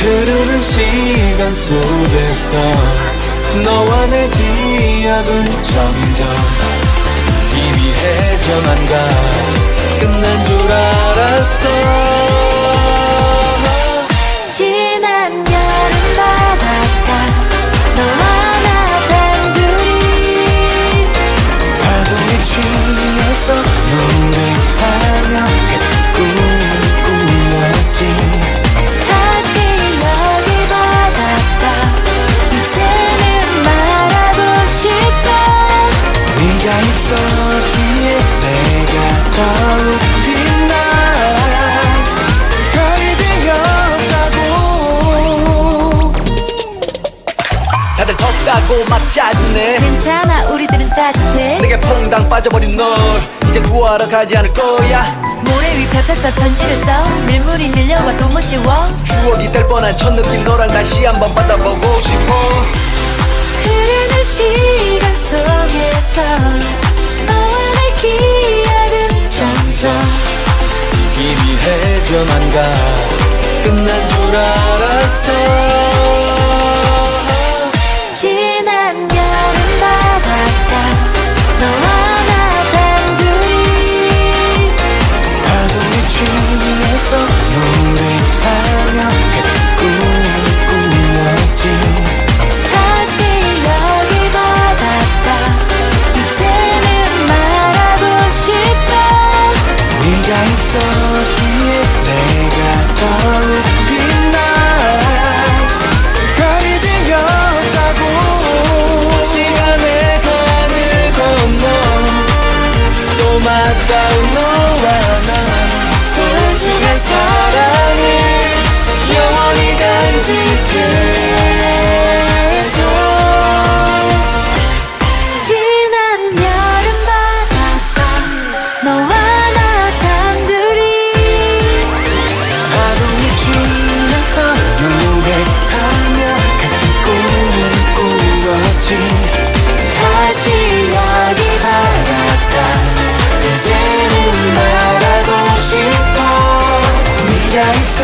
흐르는 시간 속에서 너와 내 기억은 점점 희미해져만 가. 끝난 줄 알았어. 지난 여름 바닷가 너와 나 단둘이 파도에 취해서 노래하며 꿈을 꾸었지. 다시 여기 바닷가 이제는 말하고 싶어. 네가 있었기에 내가 더욱 빛나. 별이 되었다고. 다들 덥다고 막 짜증내. 괜찮아 우리들은 따뜻해. 내게 퐁당 빠져버린 널 이제 구하러 가지 않을 거야. 모래 위 펴펴서 편지를 써. 밀물이 밀려와 또 못 지워. 추억이 될 뻔한 첫 느낌 너랑 다시 한번 받아보고 싶어. 흐르는 시간 속에서 너와 내 기억은 점점 희미해져만 가. 끝난 줄 알았어. 지난 여름 바닷가 너와 나 단둘이 파도에 취해서 노래하며 꿈을 꾸었지. 다시 여기 바닷가 이제는 말하고 싶어. 네가 있었기에 내가 더욱 빛나. 별이 되었다고. 시간의 강을 건너 또 맞닿은 너와 나. 소중한 사랑을 영원히 간직해. 지난 여름 바닷가 너와 나 단둘이 파도에 취해서 노래하며 같은 꿈을 꾸었지. 다시 여기 바닷가 이제는 말하고 싶어. 네가 있어